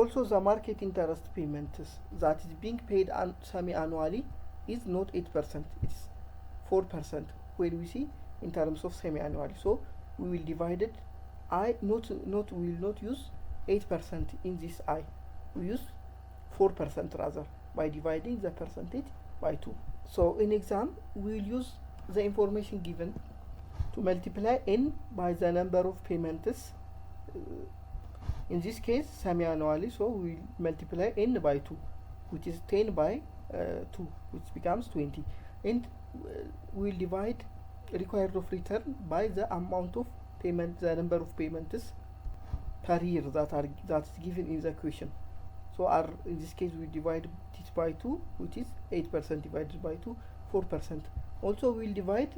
Also, the market interest payments that is being paid semi-annually is not 8%, it's 4% when we see in terms of semi-annually. So we will divide it. We will not use 8% in this I. We use 4% rather by dividing the percentage by 2. So in exam, we will use the information given to multiply n by the number of payments. In this case, semi-annually, so we will multiply n by 2, which is 10 by 2, which becomes 20. And we will divide required of return by the amount of payment, the number of payments per year that is given in the question. So in this case we divide it by 2, which is 8% divided by 2, 4%. Also we'll divide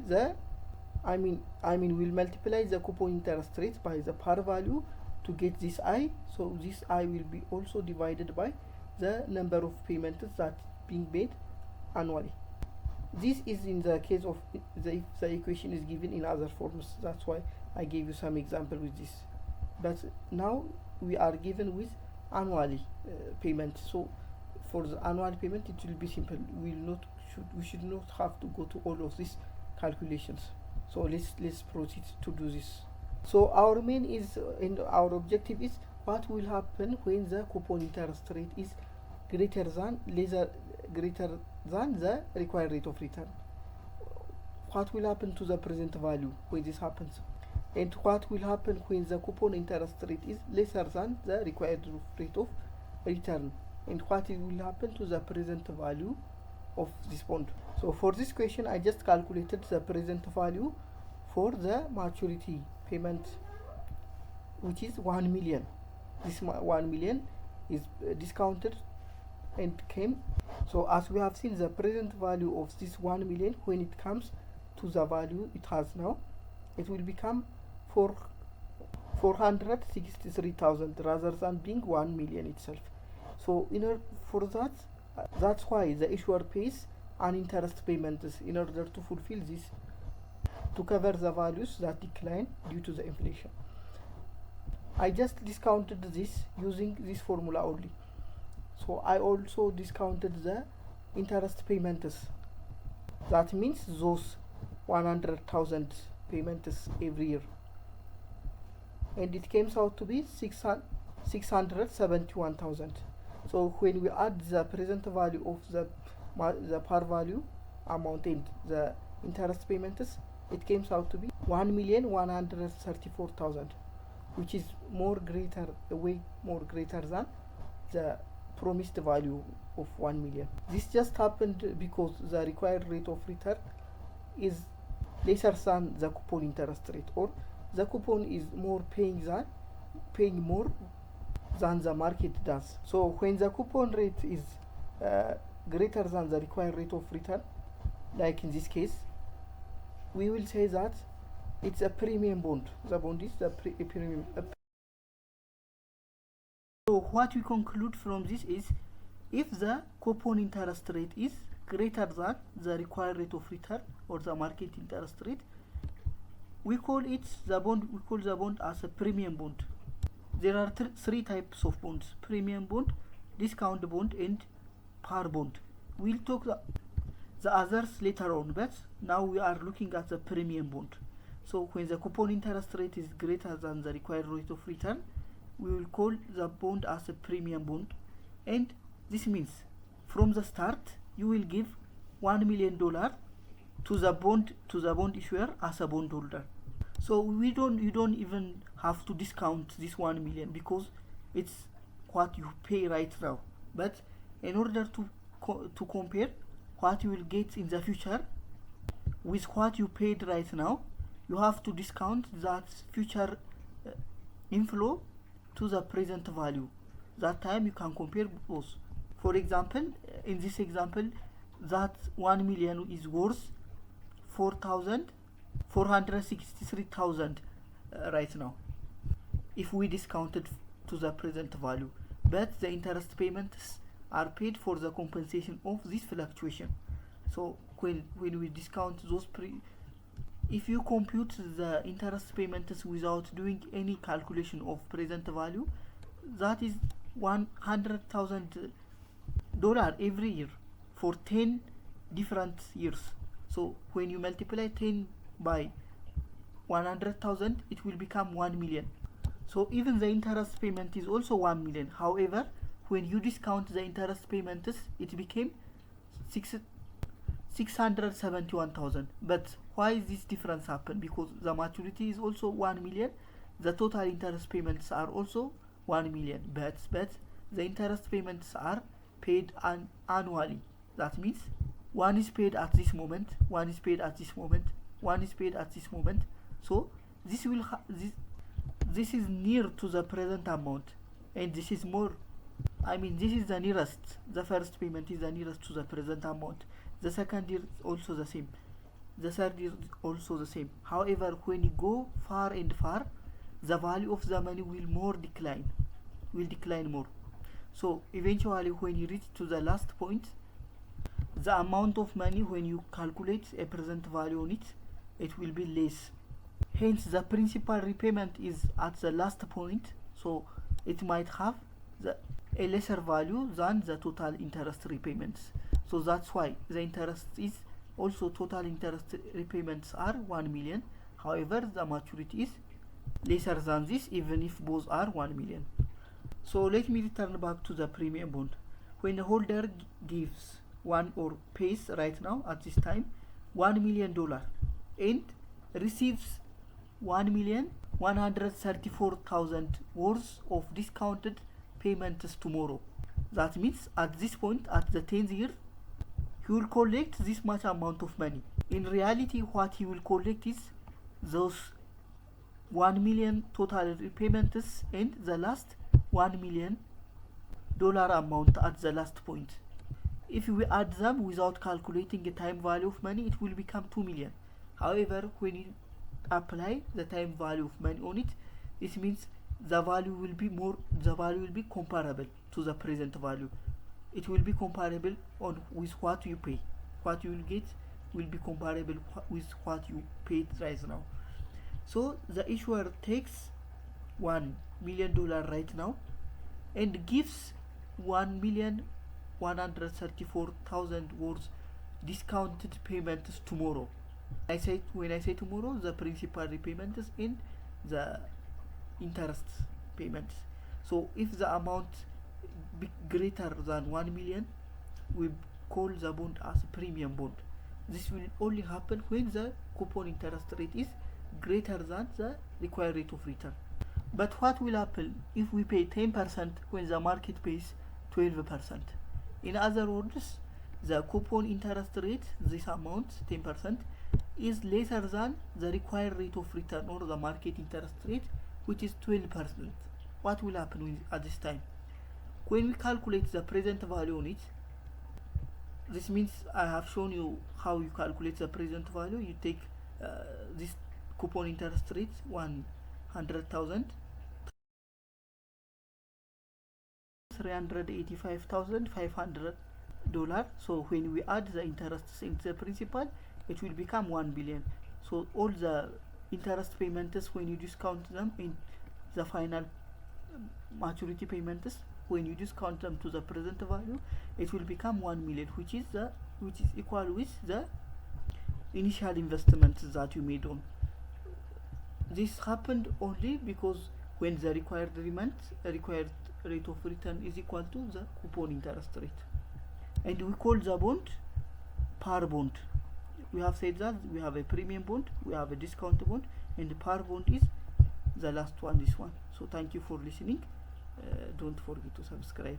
we'll multiply the coupon interest rate by the par value to get this I. So this I will be also divided by the number of payments that being made annually. This is in the case of the equation is given in other forms. That's why I gave you some example with this. But now we are given with annually payment. So for the annual payment, it will be simple. We should not have to go to all of these calculations. So let's proceed to do this. So our main is our objective is what will happen when the coupon interest rate is greater than the required rate of return. What will happen to the present value when this happens? And what will happen when the coupon interest rate is lesser than the required rate of return? And what will happen to the present value of this bond? So for this question, I just calculated the present value for the maturity payment, which is 1 million. This 1 million is discounted and came. So as we have seen, the present value of this 1 million, when it comes to the value it has now, it will become 463,000 rather than being 1 million itself. So in order for that, that's why the issuer pays an interest payment in order to fulfill this, to cover the values that decline due to the inflation. I just discounted this using this formula only. So I also discounted the interest payments. That means those 100,000 payments every year, and it comes out to be 671,000. So when we add the present value of the par value amount and the interest payments, it comes out to be 1,134,000, which is way more greater than the promised value of 1 million. This just happened because the required rate of return is lesser than the coupon interest rate, or the coupon is paying more than the market does. So when the coupon rate is greater than the required rate of return, like in this case, we will say that it's a premium bond. The bond is a premium. So what we conclude from this is, if the coupon interest rate is greater than the required rate of return or the market interest rate, we call the bond as a premium bond. There are three types of bonds: premium bond, discount bond, and par bond. We'll talk the others later on, but now we are looking at the premium bond. So when the coupon interest rate is greater than the required rate of return, we will call the bond as a premium bond. And this means from the start you will give $1 million to the bond issuer as a bondholder. So you don't even have to discount this 1 million because it's what you pay right now. But in order to compare what you will get in the future with what you paid right now, you have to discount that future inflow to the present value. That time you can compare both. For example, in this example, that 1 million is worth 463,000 right now, if we discount it to the present value. But the interest payments are paid for the compensation of this fluctuation. So when we discount those if you compute the interest payments without doing any calculation of present value, that is $100,000 every year for 10 different years. So when you multiply 10 by 100,000, it will become 1 million. So even the interest payment is also 1 million. However, when you discount the interest payments, it became 671,000. But why this difference happened? Because the maturity is also 1 million, the total interest payments are also 1 million, but the interest payments are paid annually. That means one is paid at this moment, one is paid at this moment, one is paid at this moment. So this will this is near to the present amount, and this is more, I mean, this is the nearest. The first payment is the nearest to the present amount. The second year is also the same. The third year is also the same. However, when you go far and far, the value of the money will decline more. So eventually, when you reach to the last point, the amount of money, when you calculate a present value on it, it will be less. Hence, the principal repayment is at the last point, so it might have a lesser value than the total interest repayments. So that's why the interest is also, total interest repayments are 1 million. However, the maturity is lesser than this, even if both are 1 million. So let me return back to the premium bond. When the holder gives one or pays right now at this time $1 million and receives 1,134,000 worth of discounted payments tomorrow, that means at this point, at the 10th year, he will collect this much amount of money. In reality, what he will collect is those 1 million total repayments and the last $1 million amount at the last point. If we add them without calculating a time value of money, it will become 2 million. However, when you apply the time value of money on it, it means the value will be comparable to the present value. It will be comparable with what you pay. What you will get will be comparable with what you paid right now. So the issuer takes $1 million right now and gives 1,134,000 worth discounted payments tomorrow. When I say tomorrow, the principal repayments and the interest payments. So if the amount be greater than 1 million, we call the bond as a premium bond. This will only happen when the coupon interest rate is greater than the required rate of return. But what will happen if we pay 10% when the market pays 12%? In other words, the coupon interest rate, this amount, 10%, is lesser than the required rate of return or the market interest rate, which is 12%. What will happen at this time? When we calculate the present value on it, this means I have shown you how you calculate the present value. You take this coupon interest rate, 100,000, 385,500 So when we add the interest into the principal, it will become 1 billion. So all the interest payments, when you discount them in the final maturity payments, when you discount them to the present value, it will become 1 million, which is equal with the initial investment that you made on. This happened only because when the required rate of return is equal to the coupon interest rate, and we call the bond par bond. We have said that we have a premium bond, we have a discount bond, and the par bond is the last one, this one. So thank you for listening. Don't forget to subscribe.